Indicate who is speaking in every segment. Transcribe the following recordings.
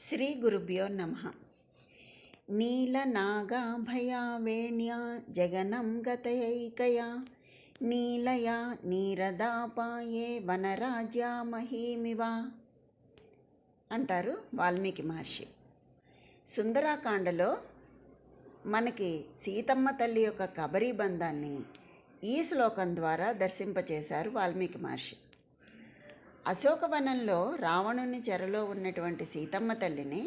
Speaker 1: శ్రీ గురుభ్యో నమః. నీలనాగాభయా వేణ్యా జగనం గతయైకయా నీలయా నీరదాపాయే వనరాజ్యా మహీమివ అంటారు వాల్మీకి మహర్షి. సుందరాకాండలో మనకి సీతమ్మ తల్లి యొక్క కబరీ బంధాన్ని ఈ శ్లోకం ద్వారా దర్శింపచేశారు వాల్మీకి మహర్షి. అశోకవనంలో రావణుని చెరలో ఉన్నటువంటి సీతమ్మ తల్లిని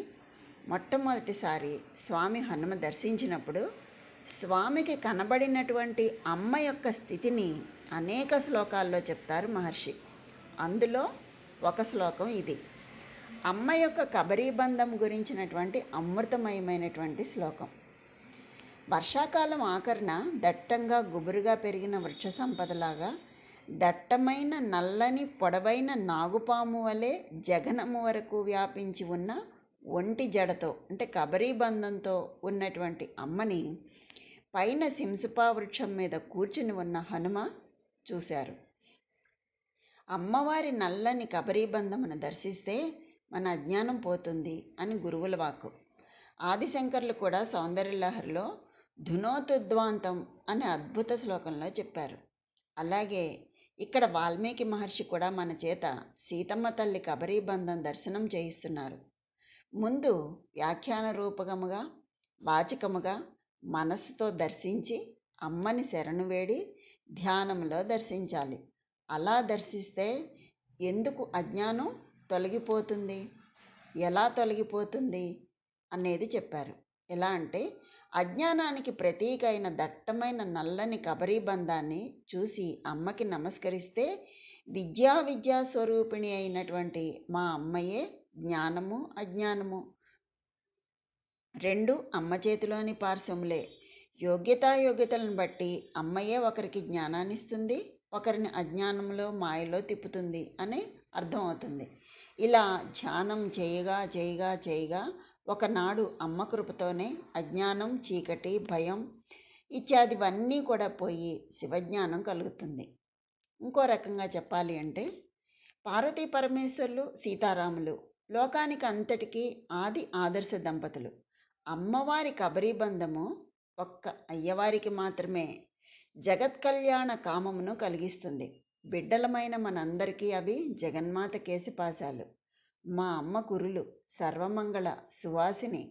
Speaker 1: మొట్టమొదటిసారి స్వామి హనుమ దర్శించినప్పుడు స్వామికి కనబడినటువంటి అమ్మ యొక్క స్థితిని అనేక శ్లోకాల్లో చెప్తారు మహర్షి. అందులో ఒక శ్లోకం ఇది. అమ్మ యొక్క కబరీబంధం గురించినటువంటి అమృతమయమైనటువంటి శ్లోకం. వర్షాకాలం ఆఖరణ దట్టంగా గుబురుగా పెరిగిన వృక్ష సంపదలాగా దట్టమైన నల్లని పొడవైన నాగుపాము వలె జగనము వరకు వ్యాపించి ఉన్న ఒంటి జడతో అంటే కబరీబంధంతో ఉన్నటువంటి అమ్మని పైన సింసుపా వృక్షం మీద కూర్చుని ఉన్న హనుమ చూశారు. అమ్మవారి నల్లని కబరీబంధమును దర్శిస్తే మన అజ్ఞానం పోతుంది అని గురువుల వాక్కు. ఆదిశంకర్లు కూడా సౌందర్యలహరిలో ధునోతుద్వాంతం అనే అద్భుత శ్లోకంలో చెప్పారు. అలాగే ఇక్కడ వాల్మీకి మహర్షి కూడా మన చేత సీతమ్మ తల్లి కబరీబంధం దర్శనం చేయిస్తున్నారు. ముందు వ్యాఖ్యాన రూపకముగా వాచికముగా మనస్సుతో దర్శించి అమ్మని శరణు వేడి ధ్యానంలో దర్శించాలి. అలా దర్శిస్తే ఎందుకు అజ్ఞానం తొలగిపోతుంది, ఎలా తొలగిపోతుంది అనేది చెప్పారు. ఎలా అంటే అజ్ఞానానికి ప్రతీక అయిన దట్టమైన నల్లని కబరీబంధాన్ని చూసి అమ్మకి నమస్కరిస్తే విద్యా స్వరూపిణి అయినటువంటి మా అమ్మయే జ్ఞానము అజ్ఞానము రెండు అమ్మ చేతిలోని పార్శ్వములే. యోగ్యతలను బట్టి అమ్మయే ఒకరికి జ్ఞానాన్ని ఇస్తుంది, ఒకరిని అజ్ఞానంలో మాయలో తిప్పుతుంది అని అర్థమవుతుంది. ఇలా ధ్యానం చేయగా చేయగా చేయగా ఒకనాడు అమ్మ కృపతోనే అజ్ఞానం, చీకటి, భయం ఇత్యాదివన్నీ కూడా పోయి శివజ్ఞానం కలుగుతుంది. ఇంకో రకంగా చెప్పాలి అంటే పార్వతీ పరమేశ్వరులు, సీతారాములు లోకానికి అంతటికీ ఆది ఆదర్శ దంపతులు. అమ్మవారి కబరీబంధము ఒక్క అయ్యవారికి మాత్రమే జగత్ కళ్యాణ కామమును కలిగిస్తుంది. బిడ్డలమైన మనందరికీ అవి జగన్మాత కేశపాశాలు. మా అమ్మ కురులు, సర్వమంగళ సువాసిని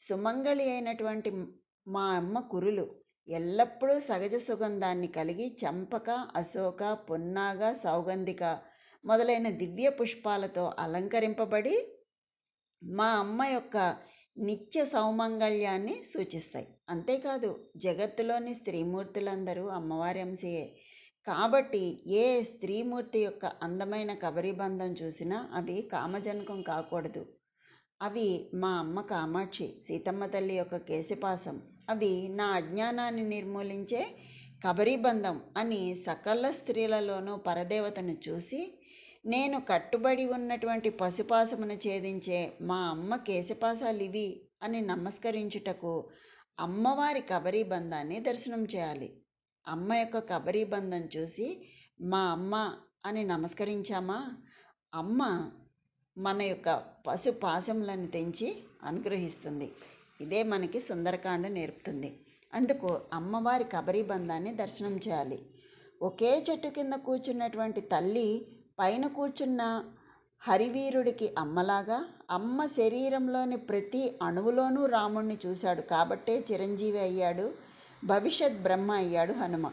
Speaker 1: సుమంగళి అయినటువంటి మా అమ్మ కురులు ఎల్లప్పుడూ సహజ సుగంధాన్ని కలిగి చంపక, అశోక, పున్నాగ, సౌగంధిక మొదలైన దివ్య పుష్పాలతో అలంకరింపబడి మా అమ్మ యొక్క నిత్య సౌమంగళ్యాన్ని సూచిస్తాయి. అంతేకాదు జగత్తులోని స్త్రీమూర్తులందరూ అమ్మవారి అంశయే. కాబట్టి ఏ స్త్రీమూర్తి యొక్క అందమైన కబరీబంధం చూసినా అవి కామజనకం కాకూడదు. అవి మా అమ్మ కామాక్షి, సీతమ్మ తల్లి యొక్క కేశపాసం, అవి నా అజ్ఞానాన్ని నిర్మూలించే కబరీబంధం అని సకల స్త్రీలలోనూ పరదేవతను చూసి నేను కట్టుబడి ఉన్నటువంటి పశుపాసమును ఛేదించే మా అమ్మ కేశపాసాలు ఇవి అని నమస్కరించుటకు అమ్మవారి కబరీబంధాన్ని దర్శనం చేయాలి. అమ్మ యొక్క కబరీబంధం చూసి మా అమ్మ అని నమస్కరించామా, అమ్మ మన యొక్క పశుపాశములను తెంచి అనుగ్రహిస్తుంది. ఇదే మనకి సుందరకాండ నేర్పుతుంది. అందుకు అమ్మవారి కబరీబంధాన్ని దర్శనం చేయాలి. ఒకే చెట్టు కింద కూర్చున్నటువంటి తల్లి పైన కూర్చున్న హరివీరుడికి అమ్మలాగా అమ్మ శరీరంలోని ప్రతి అణువులోనూ రాముణ్ణి చూశాడు. కాబట్టే చిరంజీవి అయ్యాడు, భవిష్యత్ బ్రహ్మ అయ్యాడు హనుమ.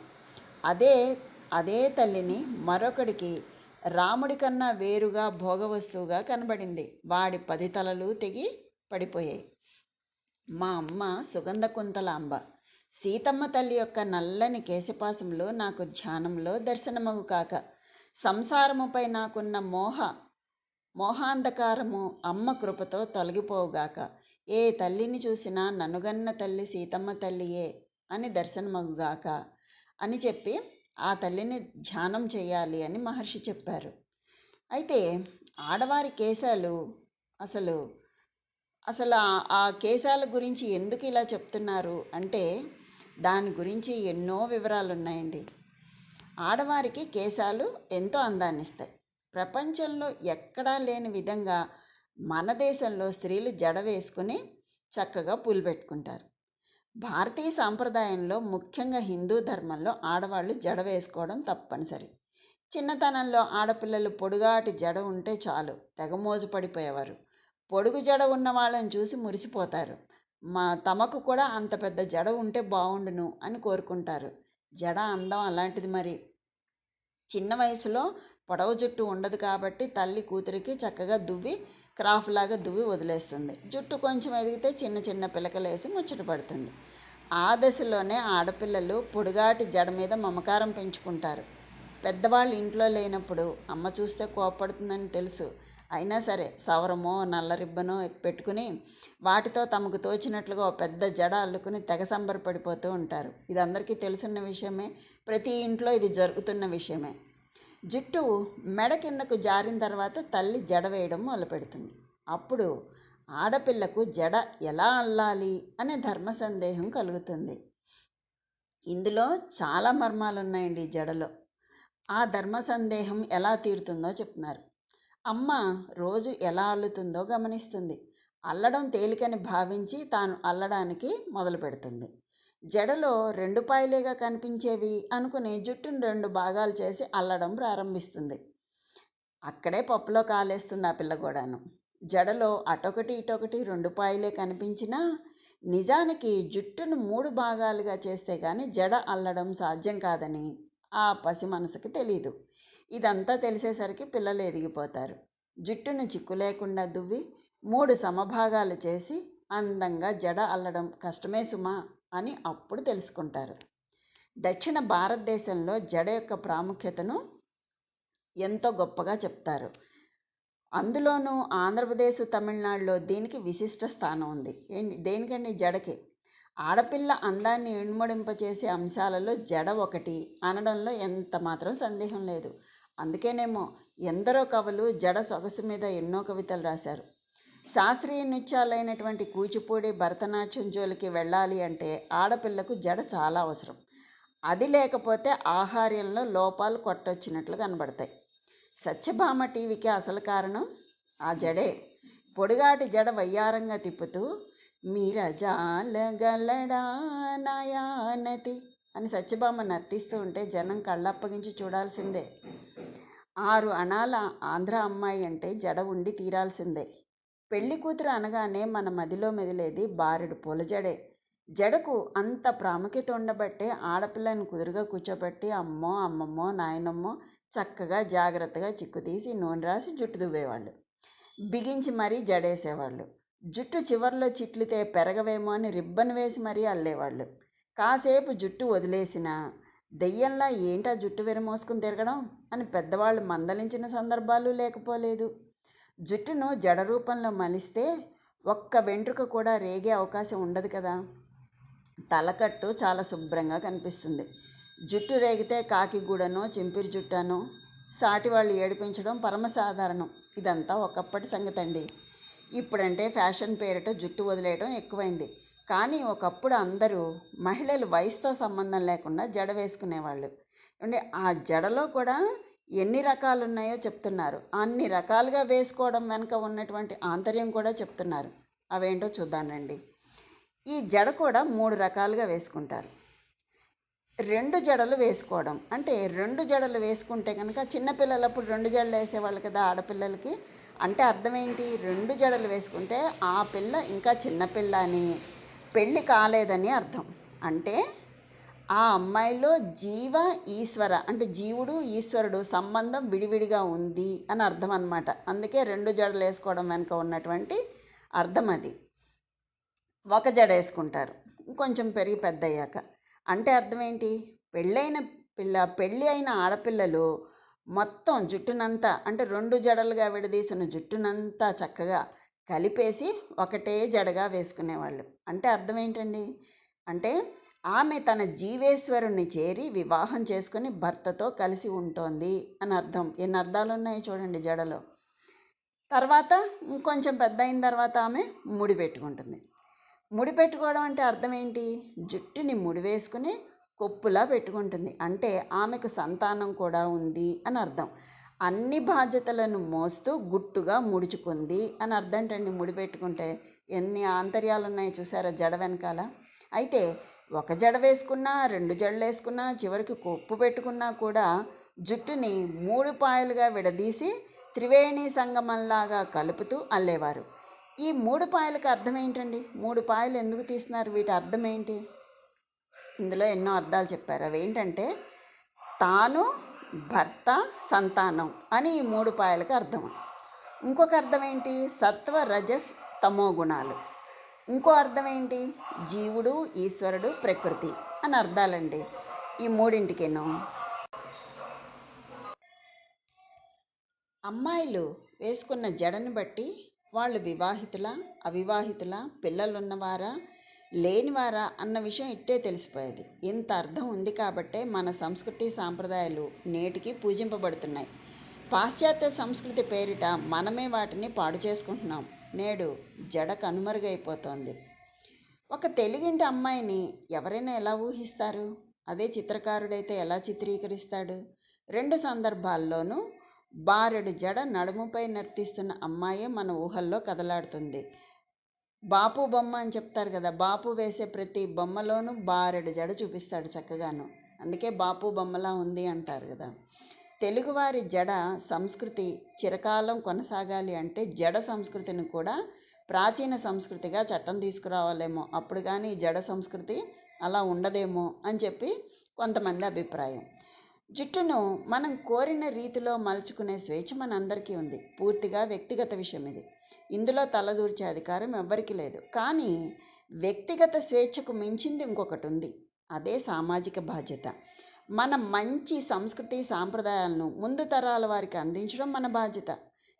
Speaker 1: అదే తల్లిని మరొకడికి రాముడి కన్నా వేరుగా భోగవస్తువుగా కనబడింది. వాడి 10 తలలు తెగి పడిపోయాయి. మా అమ్మ సుగంధ కుంతలాంబ. సీతమ్మ తల్లి యొక్క నల్లని కేశపాసంలో నాకు ధ్యానంలో దర్శనమగు కాక సంసారముపై నాకున్న మోహాంధకారము అమ్మ కృపతో తొలగిపోవుగాక. ఏ తల్లిని చూసినా ననుగన్న తల్లి సీతమ్మ తల్లియే అని దర్శనమగుగాక అని చెప్పి ఆ తల్లిని ధ్యానం చేయాలి అని మహర్షి చెప్పారు. అయితే ఆడవారి కేశాలు అసలు ఆ కేశాల గురించి ఎందుకు ఇలా చెప్తున్నారు అంటే దాని గురించి ఎన్నో వివరాలు ఉన్నాయండి. ఆడవారికి కేశాలు ఎంతో అందాన్ని ఇస్తాయి. ప్రపంచంలో ఎక్కడా లేని విధంగా మన దేశంలో స్త్రీలు జడ వేసుకుని చక్కగా పూలు పెట్టుకుంటారు. భారతీయ సాంప్రదాయంలో ముఖ్యంగా హిందూ ధర్మంలో ఆడవాళ్ళు జడ వేసుకోవడం తప్పనిసరి. చిన్నతనంలో ఆడపిల్లలు పొడుగాటి జడ ఉంటే చాలు తెగ మోజు పడిపోయేవారు. పొడుగు జడ ఉన్న వాళ్ళని చూసి మురిసిపోతారు. తమకు కూడా అంత పెద్ద జడ ఉంటే బాగుండును అని కోరుకుంటారు. జడ అందం అలాంటిది మరి. చిన్న వయసులో పొడవు జుట్టు ఉండదు కాబట్టి తల్లి కూతురికి చక్కగా దువ్వి క్రాఫ్లాగా దువ్వి వదిలేస్తుంది. జుట్టు కొంచెం ఎదిగితే చిన్న చిన్న పిలకలేసి ముచ్చట పడుతుంది. ఆ దశలోనే ఆడపిల్లలు పొడుగాటి జడ మీద మమకారం పెంచుకుంటారు. పెద్దవాళ్ళు ఇంట్లో లేనప్పుడు అమ్మ చూస్తే కోపడుతుందని తెలుసు. అయినా సరే సవరమో నల్ల రిబ్బనో పెట్టుకుని వాటితో తమకు తోచినట్లుగా ఓ పెద్ద జడ అల్లుకుని తెగ సంబరపడిపోతూ ఉంటారు. ఇది అందరికీ తెలుసున్న విషయమే. ప్రతి ఇంట్లో ఇది జరుగుతున్న విషయమే. జుట్టు మెడ కిందకు జారిన తర్వాత తల్లి జడ వేయడం మొదలుపెడుతుంది. అప్పుడు ఆడపిల్లకు జడ ఎలా అల్లాలి అనే ధర్మ సందేహం కలుగుతుంది. ఇందులో చాలా మర్మాలు ఉన్నాయండి ఈ జడలో. ఆ ధర్మ సందేహం ఎలా తీరుతుందో చెప్తున్నారు. అమ్మ రోజు ఎలా అల్లుతుందో గమనిస్తుంది. అల్లడం తేలికని భావించి తాను అల్లడానికి మొదలు పెడుతుంది. జడలో 2 పాయలేగా కనిపించేవి అనుకుని జుట్టును 2 భాగాలు చేసి అల్లడం ప్రారంభిస్తుంది. అక్కడే పప్పులో కాలేస్తుంది ఆ పిల్ల కూడాను. జడలో అటొకటి ఇటొకటి 2 పాయలే కనిపించినా నిజానికి జుట్టును 3 భాగాలుగా చేస్తే కానీ జడ అల్లడం సాధ్యం కాదని ఆ పసి మనసుకి తెలీదు. ఇదంతా తెలిసేసరికి పిల్లలు ఎదిగిపోతారు. జుట్టును చిక్కు లేకుండా దువ్వి 3 సమభాగాలు చేసి అందంగా జడ అల్లడం కష్టమే సుమా అని అప్పుడు తెలుసుకుంటారు. దక్షిణ భారతదేశంలో జడ యొక్క ప్రాముఖ్యతను ఎంతో గొప్పగా చెప్తారు. అందులోనూ ఆంధ్రప్రదేశ్, తమిళనాడులో దీనికి విశిష్ట స్థానం ఉంది. దేనికండి? జడకి. ఆడపిల్ల అందాన్ని ఇనుమడింపచేసే అంశాలలో జడ ఒకటి అనడంలో ఎంత మాత్రం సందేహం లేదు. అందుకేనేమో ఎందరో కవులు జడ సొగసు మీద ఎన్నో కవితలు రాశారు. శాస్త్రీయ నృత్యాలైనటువంటి కూచిపూడి, భరతనాట్యం జోలికి వెళ్ళాలి అంటే ఆడపిల్లకు జడ చాలా అవసరం. అది లేకపోతే ఆహార్యంలో లోపాలు కొట్టొచ్చినట్లు కనబడతాయి. సత్యభామ టీవీకి అసలు కారణం ఆ జడే. పొడిగాటి జడ వయ్యారంగా తిప్పుతూ మీరజాలగలడా నయానతి అని సత్యభామ నర్తిస్తూ ఉంటే జనం కళ్ళప్పగించి చూడాల్సిందే. 6 అణాల ఆంధ్ర అమ్మాయి అంటే జడ ఉండి తీరాల్సిందే. పెళ్లి కూతురు అనగానే మన మదిలో మెదిలేది బారెడు పూల జడే. జడకు అంత ప్రాముఖ్యత ఉండబట్టే ఆడపిల్లని కుదురుగా కూర్చోబెట్టి అమ్మో అమ్మమ్మో నాయనమ్మో చక్కగా జాగ్రత్తగా చిక్కు తీసి నూనె రాసి జుట్టు దువ్వేవాళ్ళు. బిగించి మరీ జడేసేవాళ్ళు. జుట్టు చివర్లో చిట్లితే పెరగవేమో అని రిబ్బన్ వేసి మరీ అల్లేవాళ్ళు. కాసేపు జుట్టు వదిలేసినా దెయ్యంలా ఏంటా జుట్టు విరమోసుకుని తిరగడం అని పెద్దవాళ్ళు మందలించిన సందర్భాలు లేకపోలేదు. జుట్టును జడ రూపంలో మలిస్తే ఒక్క వెంట్రుక కూడా రేగే అవకాశం ఉండదు కదా. తలకట్టు చాలా శుభ్రంగా కనిపిస్తుంది. జుట్టు రేగితే కాకిగూడనో చింపిరి జుట్టనో సాటి వాళ్ళు ఏడిపించడం పరమసాధారణం. ఇదంతా ఒకప్పటి సంగతి అండి. ఇప్పుడంటే ఫ్యాషన్ పేరిట జుట్టు వదిలేయడం ఎక్కువైంది. కానీ ఒకప్పుడు అందరూ మహిళలు వయసుతో సంబంధం లేకుండా జడ వేసుకునేవాళ్ళు. అంటే ఆ జడలో కూడా ఎన్ని రకాలు ఉన్నాయో చెప్తున్నారు. అన్ని రకాలుగా వేసుకోవడం వెనుక ఉన్నటువంటి ఆంతర్యం కూడా చెప్తున్నారు. అవేంటో చూద్దాం రండి. ఈ జడ కూడా 3 రకాలుగా వేసుకుంటారు. 2 జడలు వేసుకోవడం అంటే 2 జడలు వేసుకుంటే కనుక చిన్నపిల్లలప్పుడు 2 జడలు వేసేవాళ్ళు కదా ఆడపిల్లలకి. అంటే అర్థం ఏంటి? 2 జడలు వేసుకుంటే ఆ పిల్ల ఇంకా చిన్నపిల్ల అని, పెళ్ళి కాలేదని అర్థం. అంటే ఆ అమ్మాయిలో జీవ ఈశ్వర అంటే జీవుడు ఈశ్వరుడు సంబంధం విడివిడిగా ఉంది అని అర్థం అన్నమాట. అందుకే 2 జడలు వేసుకోవడం వెనుక ఉన్నటువంటి అర్థం అది. ఒక జడ వేసుకుంటారు కొంచెం పెరిగి పెద్ద అయ్యాక. అంటే అర్థం ఏంటి? పెళ్ళి అయిన ఆడపిల్లలు మొత్తం జుట్టునంతా అంటే 2 జడలుగా విడదీసిన జుట్టునంతా చక్కగా కలిపేసి ఒకటే జడగా వేసుకునేవాళ్ళు. అంటే అర్థం ఏంటండి? అంటే ఆమె తన జీవేశ్వరుణ్ణి చేరి వివాహం చేసుకుని భర్తతో కలిసి ఉంటోంది అని అర్థం. ఎన్ని అర్థాలు ఉన్నాయి చూడండి జడలో. తర్వాత ఇంకొంచెం పెద్ద అయిన తర్వాత ఆమె ముడి పెట్టుకుంటుంది. ముడి పెట్టుకోవడం అంటే అర్థం ఏంటి? జుట్టుని ముడి వేసుకుని కొప్పులా పెట్టుకుంటుంది. అంటే ఆమెకు సంతానం కూడా ఉంది అని అర్థం. అన్ని బాధ్యతలను మోస్తూ గుట్టుగా ముడుచుకుంది అని అర్థంటండి. ముడిపెట్టుకుంటే ఎన్ని ఆంతర్యాలు ఉన్నాయో చూసారా జడ వెనకాల. అయితే ఒక జడ వేసుకున్నా, 2 జడలు వేసుకున్నా, చివరికి కొప్పు పెట్టుకున్నా కూడా జుట్టుని 3 పాయలుగా విడదీసి త్రివేణి సంగమంలాగా కలుపుతూ అల్లేవారు. ఈ 3 పాయలకు అర్థం ఏంటండి? 3 పాయలు ఎందుకు తీస్తున్నారు? వీటి అర్థం ఏంటి? ఇందులో ఎన్నో అర్థాలు చెప్పారు. అవి ఏంటంటే తాను, భర్త, సంతానం అని ఈ 3 పాయలకు అర్థం. ఇంకొక అర్థం ఏంటి? సత్వ, రజస్, తమో గుణాలు. ఇంకో అర్థం ఏంటి? జీవుడు, ఈశ్వరుడు, ప్రకృతి అని అర్థాలండి ఈ మూడింటికేను. అమ్మాయిలు వేసుకున్న జడను బట్టి వాళ్ళు వివాహితుల, అవివాహితుల, పిల్లలున్నవారా, లేనివారా అన్న విషయం ఇట్టే తెలిసిపోయేది. ఇంత అర్థం ఉంది కాబట్టే మన సంస్కృతి సాంప్రదాయాలు నేటికి పూజింపబడుతున్నాయి. పాశ్చాత్య సంస్కృతి పేరిట మనమే వాటిని పాడు చేసుకుంటున్నాం. నేడు జడ కనుమరుగైపోతోంది. ఒక తెలుగింటి అమ్మాయిని ఎవరైనా ఎలా ఊహిస్తారు? అదే చిత్రకారుడైతే ఎలా చిత్రీకరిస్తాడు? 2 సందర్భాల్లోనూ బారెడు జడ నడుముపై నర్తిస్తున్న అమ్మాయే మన ఊహల్లో కదలాడుతుంది. బాపు బొమ్మ అని చెప్తారు కదా, బాపు వేసే ప్రతి బొమ్మలోనూ బారెడు జడ చూపిస్తాడు చక్కగాను. అందుకే బాపు బొమ్మలా ఉంది అంటారు కదా. తెలుగువారి జడ సంస్కృతి చిరకాలం కొనసాగాలి అంటే జడ సంస్కృతిని కూడా ప్రాచీన సంస్కృతిగా చట్టం తీసుకురావాలేమో. అప్పుడు కానీ జడ సంస్కృతి అలా ఉండదేమో అని చెప్పి కొంతమంది అభిప్రాయం. జుట్టును మనం కోరిన రీతిలో మలుచుకునే స్వేచ్ఛ మనందరికీ ఉంది. పూర్తిగా వ్యక్తిగత విషయం ఇది. ఇందులో తలదూర్చే అధికారం ఎవ్వరికీ లేదు. కానీ వ్యక్తిగత స్వేచ్ఛకు మించింది ఇంకొకటి ఉంది. అదే సామాజిక బాధ్యత. మన మంచి సంస్కృతి సాంప్రదాయాలను ముందు తరాల వారికి అందించడం మన బాధ్యత.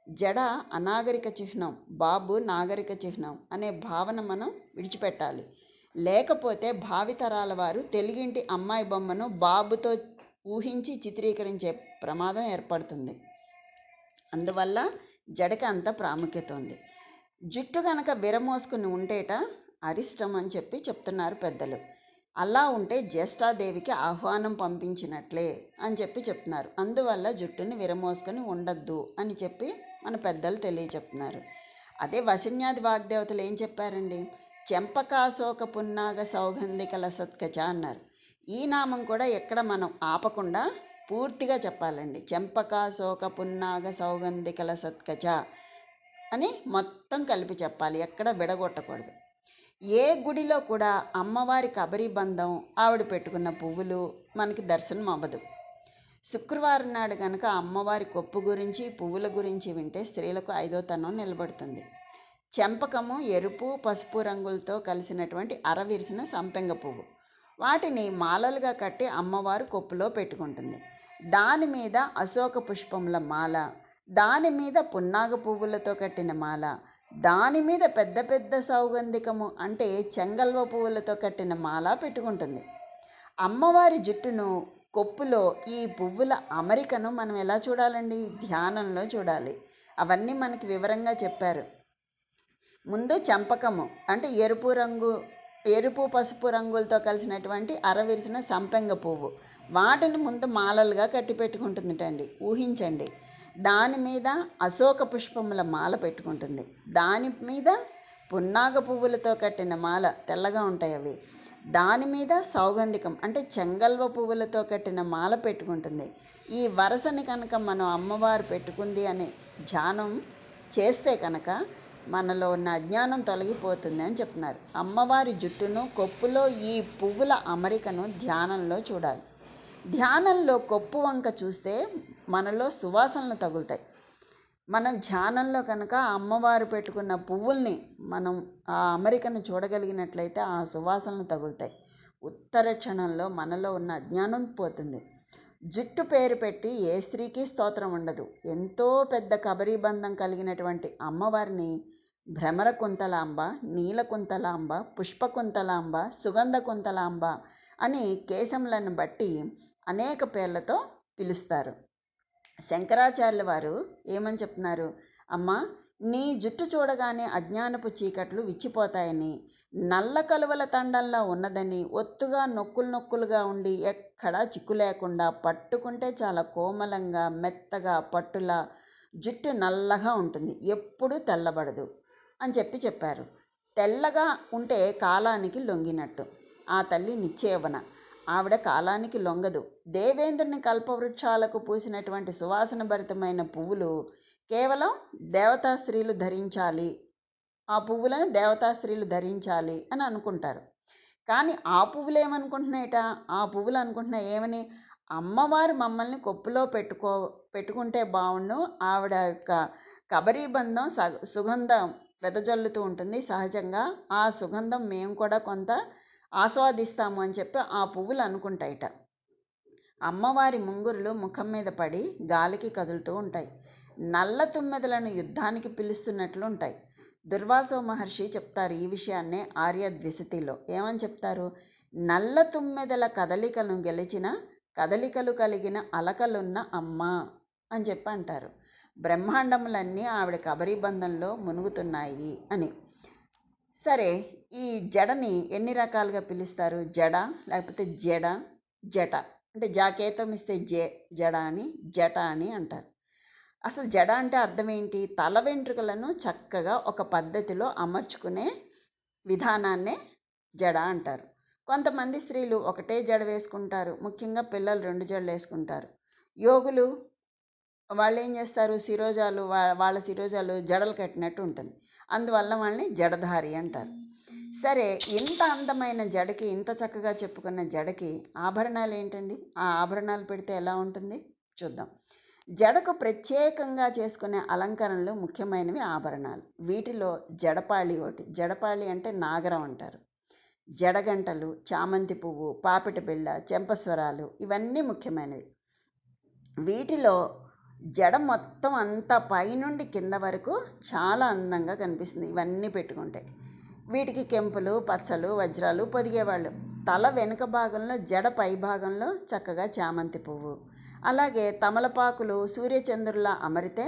Speaker 1: జడ అనాగరిక చిహ్నం, బాబు నాగరిక చిహ్నం అనే భావన మనం విడిచిపెట్టాలి. లేకపోతే భావితరాల వారు తెలుగింటి అమ్మాయి బొమ్మను బాబుతో ఊహించి చిత్రీకరించే ప్రమాదం ఏర్పడుతుంది. అందువల్ల జడకి అంత ప్రాముఖ్యత ఉంది. జుట్టు కనుక విరమోసుకుని ఉంటేట అరిష్టం అని చెప్పి చెప్తున్నారు పెద్దలు. అలా ఉంటే జ్యేష్ఠాదేవికి ఆహ్వానం పంపించినట్లే అని చెప్పి చెప్తున్నారు. అందువల్ల జుట్టుని విరమోసుకొని ఉండద్దు అని చెప్పి మన పెద్దలు తెలియచెప్తున్నారు. అదే వసిన్యాది వాగ్దేవతలు ఏం చెప్పారండి? చెంపకాశోక పున్నాగ సౌగంధికల సత్కచ అన్నారు. ఈ నామం కూడా ఎక్కడ మనం ఆపకుండా పూర్తిగా చెప్పాలండి. చెంపకాశోక పున్నాగ సౌగంధికల సత్కచ అని మొత్తం కలిపి చెప్పాలి, ఎక్కడ విడగొట్టకూడదు. ఏ గుడిలో కూడా అమ్మవారి కబరీ బంధం, ఆవిడ పెట్టుకున్న పువ్వులు మనకి దర్శనం అవ్వదు. శుక్రవారం నాడు కనుక అమ్మవారి కొప్పు గురించి పువ్వుల గురించి వింటే స్త్రీలకు 5వ తనం నిలబడుతుంది. చెంపకము ఎరుపు పసుపు రంగులతో కలిసినటువంటి అరవిరిసిన సంపెంగ పువ్వు. వాటిని మాలలుగా కట్టి అమ్మవారు కొప్పులో పెట్టుకుంటుంది. దాని మీద అశోక పుష్పముల మాల, దాని మీద పున్నాగ పువ్వులతో కట్టిన మాల, దాని మీద పెద్ద పెద్ద సౌగంధికము అంటే చెంగల్వ పువ్వులతో కట్టిన మాల పెట్టుకుంటుంది. అమ్మవారి జుట్టును కొప్పులో ఈ పువ్వుల అమరికను మనం ఎలా చూడాలండి? ధ్యానంలో చూడాలి. అవన్నీ మనకి వివరంగా చెప్పారు. ముందు చంపకము అంటే ఎరుపు పసుపు రంగులతో కలిసినటువంటి అరవిరిసిన సంపెంగ పువ్వు, వాటిని ముందు మాలలుగా కట్టి పెట్టుకుంటుందిటండి. ఊహించండి. దాని మీద అశోక పుష్పముల మాల పెట్టుకుంటుంది. దాని మీద పున్నాగ పువ్వులతో కట్టిన మాల, తెల్లగా ఉంటాయి అవి. దాని మీద సౌగంధికం అంటే చెంగల్వ పువ్వులతో కట్టిన మాల పెట్టుకుంటుంది. ఈ వరసని కనుక మనం అమ్మవారు పెట్టుకుంది అనే ధ్యానం చేస్తే కనుక మనలో ఉన్న అజ్ఞానం తొలగిపోతుంది అని చెప్తున్నారు. అమ్మవారి జుట్టును కొప్పులో ఈ పువ్వుల అమరికను ధ్యానంలో చూడాలి. ధ్యానంలో కొప్పు వంక చూస్తే మనలో సువాసనలు తగులుతాయి. మనం ధ్యానంలో కనుక అమ్మవారు పెట్టుకున్న పువ్వుల్ని మనం ఆ అమరికను చూడగలిగినట్లయితే ఆ సువాసనలు తగులుతాయి. ఉత్తర క్షణంలో మనలో ఉన్న అజ్ఞానం పోతుంది. జుట్టు పేరు పెట్టి ఏ స్త్రీకి స్తోత్రం ఉండదు. ఎంతో పెద్ద కబరీబంధం కలిగినటువంటి అమ్మవారిని భ్రమర కుంతలాంబ, నీల కుంతలాంబ, పుష్ప కుంతలాంబ, సుగంధ కుంతలాంబ అని కేశములను బట్టి అనేక పేర్లతో పిలుస్తారు. శంకరాచార్యుల వారు ఏమని చెప్తున్నారు? అమ్మ, నీ జుట్టు చూడగానే అజ్ఞానపు చీకట్లు విచ్చిపోతాయని, నల్ల కలువల తండంలా ఉన్నదని, ఒత్తుగా నొక్కులు నొక్కులుగా ఉండి ఎక్కడా చిక్కు లేకుండా, పట్టుకుంటే చాలా కోమలంగా మెత్తగా పట్టులా జుట్టు నల్లగా ఉంటుంది, ఎప్పుడూ తెల్లబడదు అని చెప్పారు. తెల్లగా ఉంటే కాలానికి లొంగినట్టు. ఆ తల్లి నిశ్చేవన, ఆవిడ కాలానికి లొంగదు. దేవేంద్రుని కల్పవృక్షాలకు పూసినటువంటి సువాసన భరితమైన పువ్వులు కేవలం దేవతా స్త్రీలు ధరించాలి, ఆ పువ్వులను దేవతా స్త్రీలు ధరించాలి అని అనుకుంటారు. కానీ ఆ పువ్వులు ఏమనుకుంటున్నాయట, ఆ పువ్వులు అనుకుంటున్నాయి ఏమని, అమ్మవారు మమ్మల్ని కొప్పులో పెట్టుకుంటే బాగుండు, ఆవిడ యొక్క కబరీబంధం సుగంధం వెదజల్లుతూ ఉంటుంది సహజంగా, ఆ సుగంధం మేము కూడా కొంత ఆస్వాదిస్తాము అని చెప్పి ఆ పువ్వులు అనుకుంటాయిట. అమ్మవారి ముంగురులు ముఖం మీద పడి గాలికి కదులుతూ ఉంటాయి. నల్ల తుమ్మెదలను యుద్ధానికి పిలుస్తున్నట్లు ఉంటాయి. దుర్వాసో మహర్షి చెప్తారు ఈ విషయాన్నే ఆర్యద్విశతిలో. ఏమని చెప్తారు, నల్ల తుమ్మెదల కదలికలను గెలిచిన కదలికలు కలిగిన అలకలున్న అమ్మ అని చెప్పి అంటారు. బ్రహ్మాండములన్నీ ఆవిడ కబరీబంధంలో మునుగుతున్నాయి అని. సరే, ఈ జడని ఎన్ని రకాలుగా పిలుస్తారు, జడ లేకపోతే జడ, జట, అంటే జాకేతం ఇస్తే జడ అని, జట అని అంటారు. అసలు జడ అంటే అర్థం ఏంటి, తల వెంట్రుకలను చక్కగా ఒక పద్ధతిలో అమర్చుకునే విధానాన్నే జడ అంటారు. కొంతమంది స్త్రీలు ఒకటే జడ వేసుకుంటారు, ముఖ్యంగా పిల్లలు 2 జడలు వేసుకుంటారు. యోగులు వాళ్ళు ఏం చేస్తారు, శిరోజాలు వాళ్ళ శిరోజాలు జడలు కట్టినట్టు ఉంటుంది, అందువల్ల వాళ్ళని జడధారి అంటారు. సరే, ఇంత అందమైన జడకి, ఇంత చక్కగా చెప్పుకున్న జడకి ఆభరణాలు ఏంటండి, ఆ ఆభరణాలు పెడితే ఎలా ఉంటుంది చూద్దాం. జడకు ప్రత్యేకంగా చేసుకునే అలంకరణలు ముఖ్యమైనవి ఆభరణాలు. వీటిలో జడపాళి ఒకటి. జడపాళి అంటే నాగరం అంటారు. జడగంటలు, చామంతి పువ్వు, పాపిట బిళ్ళ, చెంపస్వరాలు ఇవన్నీ ముఖ్యమైనవి. వీటిలో జడ మొత్తం అంతా పైనుండి కింద వరకు చాలా అందంగా కనిపిస్తుంది ఇవన్నీ పెట్టుకుంటే. వీటికి కెంపులు, పచ్చలు, వజ్రాలు పొదిగేవాళ్ళు. తల వెనుక భాగంలో, జడ పై భాగంలో చక్కగా చామంతి పువ్వు, అలాగే తమలపాకులు సూర్యచంద్రులా అమరితే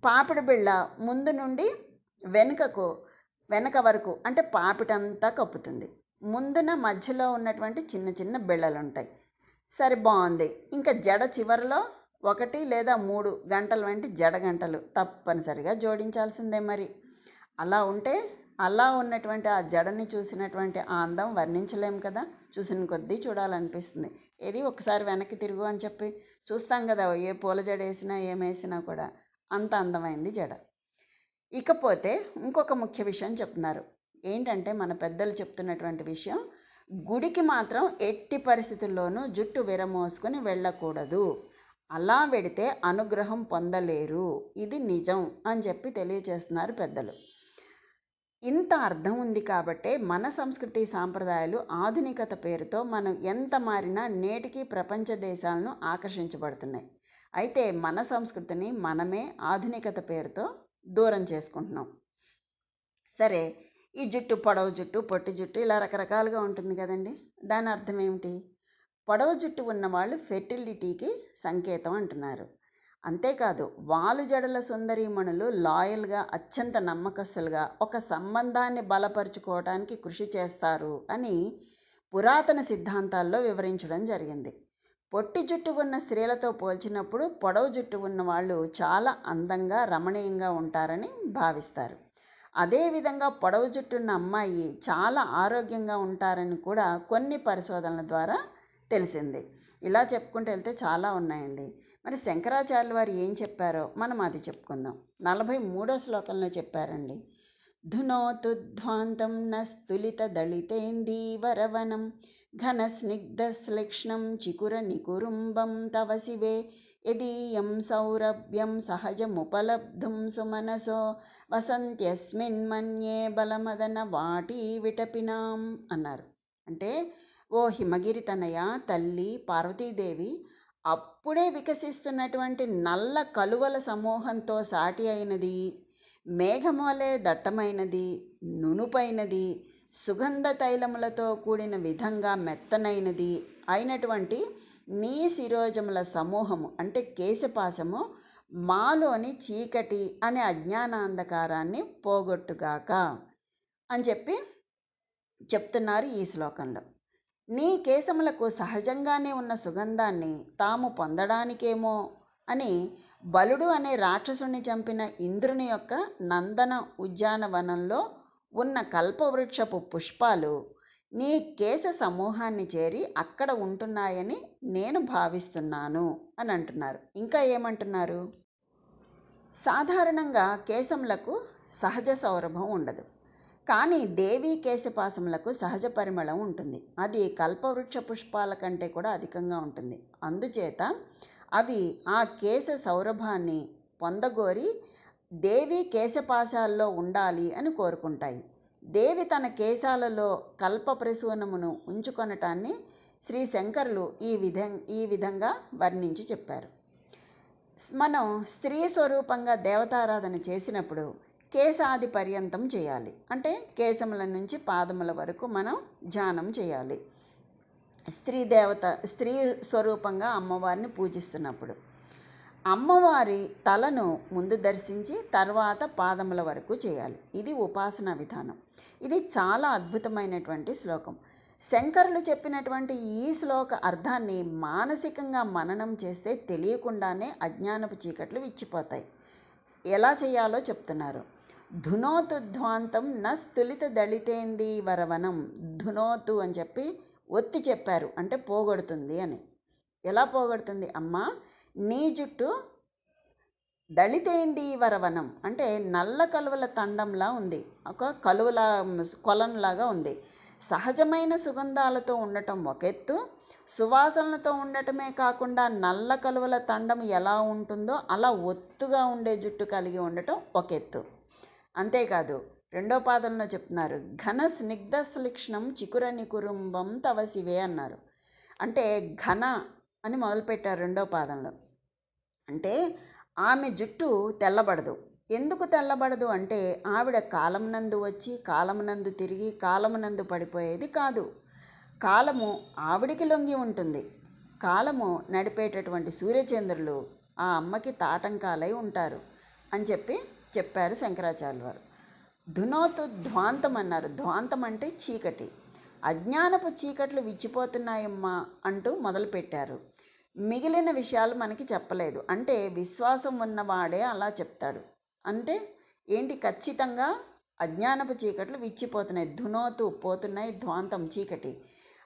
Speaker 1: పాపిడి బిళ్ళ ముందు నుండి వెనక వరకు అంటే పాపిటంతా కప్పుతుంది. ముందున మధ్యలో ఉన్నటువంటి చిన్న చిన్న బిళ్ళలు ఉంటాయి. సరే, బాగుంది. ఇంకా జడ చివరిలో 1 లేదా 3 గంటలు వంటి జడ గంటలు తప్పనిసరిగా జోడించాల్సిందే. మరి అలా ఉంటే, అలా ఉన్నటువంటి ఆ జడని చూసినటువంటి ఆ అందం వర్ణించలేము కదా, చూసిన కొద్దీ చూడాలనిపిస్తుంది. ఏది ఒకసారి వెనక్కి తిరుగు అని చెప్పి చూస్తాం కదా, ఏ పూల జడ వేసినా ఏమేసినా కూడా అంత అందమైంది జడ. ఇకపోతే ఇంకొక ముఖ్య విషయం చెప్తున్నారు. ఏంటంటే మన పెద్దలు చెప్తున్నటువంటి విషయం, గుడికి మాత్రం ఎట్టి పరిస్థితుల్లోనూ జుట్టు విరమోసుకొని వెళ్ళకూడదు, అలా వెడితే అనుగ్రహం పొందలేరు, ఇది నిజం అని చెప్పి తెలియచేస్తున్నారు పెద్దలు. ఇంత అర్థం ఉంది కాబట్టే మన సంస్కృతి సాంప్రదాయాలు ఆధునికత పేరుతో మనం ఎంత మారినా నేటికి ప్రపంచ దేశాలను ఆకర్షించబడుతున్నాయి. అయితే మన సంస్కృతిని మనమే ఆధునికత పేరుతో దూరం చేసుకుంటున్నాం. సరే, ఈ జుట్టు పొడవు జుట్టు, పొట్టి జుట్టు ఇలా రకరకాలుగా ఉంటుంది కదండి. దాని అర్థం ఏమిటి, పొడవు జుట్టు ఉన్నవాళ్ళు ఫెర్టిలిటీకి సంకేతం అంటున్నారు. అంతేకాదు, వాలు జడల సుందరీమణులు లాయల్గా, అత్యంత నమ్మకస్తులుగా ఒక సంబంధాన్ని బలపరుచుకోవడానికి కృషి చేస్తారు అని పురాతన సిద్ధాంతాల్లో వివరించడం జరిగింది. పొట్టి జుట్టు ఉన్న స్త్రీలతో పోల్చినప్పుడు పొడవు జుట్టు ఉన్న వాళ్ళు చాలా అందంగా, రమణీయంగా ఉంటారని భావిస్తారు. అదేవిధంగా పొడవు జుట్టున్న అమ్మాయి చాలా ఆరోగ్యంగా ఉంటారని కూడా కొన్ని పరిశోధనల ద్వారా తెలిసింది. ఇలా చెప్పుకుంటూ వెళ్తే చాలా ఉన్నాయండి. మరి శంకరాచార్యుల వారు ఏం చెప్పారో మనం అది చెప్పుకుందాం. 43వ శ్లోకంలో చెప్పారండి, ధునోతుధ్వాంతం నస్తులిత దళితేందీవరవనం ఘన స్నిగ్ధ శ్లేక్ష్ణం చికుర నికురుంబం తవ శివే యదీయం సౌరభ్యం సహజముపలబ్ధుం సుమనసో వసంత్యస్మిన్మన్యే బలమదన వాటీ విటపినాం అన్నారు. అంటే, ఓ హిమగిరి తనయ తల్లి పార్వతీదేవి, అప్పుడే వికసిస్తున్నటువంటి నల్ల కలువల సమూహంతో సాటి అయినది, మేఘమోలే దట్టమైనది, నునుపైనది, సుగంధ తైలములతో కూడిన విధంగా మెత్తనైనది అయినటువంటి నీ శిరోజముల సమూహము అంటే కేశపాశము మాలోని చీకటి అనే అజ్ఞానాంధకారాన్ని పోగొట్టుగాక అని చెప్పి చెప్తున్నారు ఈ శ్లోకంలో. నీ కేశములకు సహజంగానే ఉన్న సుగంధాన్ని తాము పొందడానికేమో అని బలుడు అనే రాక్షసుని చంపిన ఇంద్రుని యొక్క నందన ఉద్యానవనంలో ఉన్న కల్పవృక్షపు పుష్పాలు నీ కేశ సమూహాన్ని చేరి అక్కడ ఉంటున్నాయని నేను భావిస్తున్నాను అని అంటున్నారు. ఇంకా ఏమంటున్నారు? సాధారణంగా కేశములకు సహజ సౌరభం ఉండదు, కానీ దేవీ కేశపాశములకు సహజ పరిమళం ఉంటుంది. అది కల్పవృక్ష పుష్పాల కంటే కూడా అధికంగా ఉంటుంది. అందుచేత అవి ఆ కేశ సౌరభాన్ని పొందగోరి దేవి కేశపాశాల్లో ఉండాలి అని కోరుకుంటాయి. దేవి తన కేశాలలో కల్ప ప్రసూనమును ఉంచుకొనటాన్ని శ్రీ శంకరులు ఈ విధంగా వర్ణించి చెప్పారు. మనం స్త్రీ స్వరూపంగా దేవతారాధన చేసినప్పుడు కేశాది పర్యంతం చేయాలి. అంటే కేశముల నుంచి పాదముల వరకు మనం ధ్యానం చేయాలి. స్త్రీ స్వరూపంగా అమ్మవారిని పూజిస్తున్నప్పుడు అమ్మవారి తలను ముందు దర్శించి తర్వాత పాదముల వరకు చేయాలి. ఇది ఉపాసనా విధానం. ఇది చాలా అద్భుతమైనటువంటి శ్లోకం. శంకరులు చెప్పినటువంటి ఈ శ్లోక అర్థాన్ని మానసికంగా మననం చేస్తే తెలియకుండానే అజ్ఞానపు చీకట్లు విచ్చిపోతాయి. ఎలా చేయాలో చెప్తున్నారు. ధునోతు ధ్వాంతం న స్థులిత దళితేంది వరవనం. ధునోతు అని చెప్పి ఒత్తి చెప్పారు, అంటే పోగొడుతుంది అని. ఎలా పోగొడుతుంది? అమ్మా, నీ జుట్టు దళితేంది వరవనం అంటే నల్ల కలువల తండంలా ఉంది, ఒక కలువల కొలంలాగా ఉంది. సహజమైన సుగంధాలతో ఉండటం ఒక ఎత్తు, సువాసనలతో ఉండటమే కాకుండా నల్ల కలువల తండం ఎలా ఉంటుందో అలా ఒత్తుగా ఉండే జుట్టు కలిగి ఉండటం ఒక ఎత్తు. అంతేకాదు రెండో పాదంలో చెప్తున్నారు, ఘన స్నిగ్ధ శ్లిక్షణం చికుర నికురుంబం తవ శివే అన్నారు. అంటే ఘన అని మొదలుపెట్టారు రెండో పాదంలో. అంటే ఆమె జుట్టు తెల్లబడదు. ఎందుకు తెల్లబడదు అంటే ఆవిడ కాలమునందు వచ్చి కాలమునందు తిరిగి కాలమునందు పడిపోయేది కాదు. కాలము ఆవిడికి లొంగి ఉంటుంది. కాలము నడిపేటటువంటి సూర్యచంద్రులు ఆ అమ్మకి తాటంకాలై ఉంటారు అని చెప్పారు శంకరాచార్యుల వారు. ధునోతు ధ్వాంతం అన్నారు. ధ్వాంతం అంటే చీకటి. అజ్ఞానపు చీకట్లు విచ్చిపోతున్నాయమ్మా అంటూ మొదలుపెట్టారు. మిగిలిన విషయాలు మనకి చెప్పలేదు. అంటే విశ్వాసం ఉన్నవాడే అలా చెప్తాడు. అంటే ఏంటి? ఖచ్చితంగా అజ్ఞానపు చీకట్లు విచ్చిపోతున్నాయి. ధునోతు పోతున్నాయి, ధ్వాంతం చీకటి.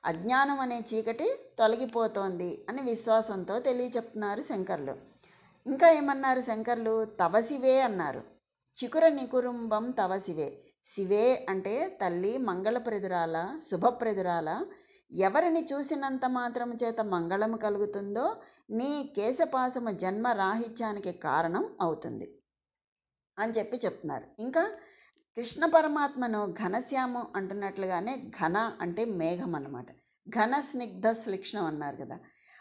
Speaker 1: అజ్ఞానం అనే చీకటి తొలగిపోతోంది అని విశ్వాసంతో తెలియచెప్తున్నారు శంకర్లు. ఇంకా ఏమన్నారు శంకర్లు? తవశివే అన్నారు. చికుర నికురుంబం తవ శివే. శివే అంటే తల్లి మంగళప్రదురాల, శుభప్రదురాల. ఎవరిని చూసినంత మాత్రం చేత మంగళము కలుగుతుందో నీ కేశపాసము జన్మ రాహిత్యానికి కారణం అవుతుంది అని చెప్తున్నారు. ఇంకా కృష్ణ పరమాత్మను ఘనశ్యామం అంటున్నట్లుగానే ఘన అంటే మేఘం అన్నమాట. ఘన స్నిగ్ధ శ్లిక్షణం అన్నారు కదా.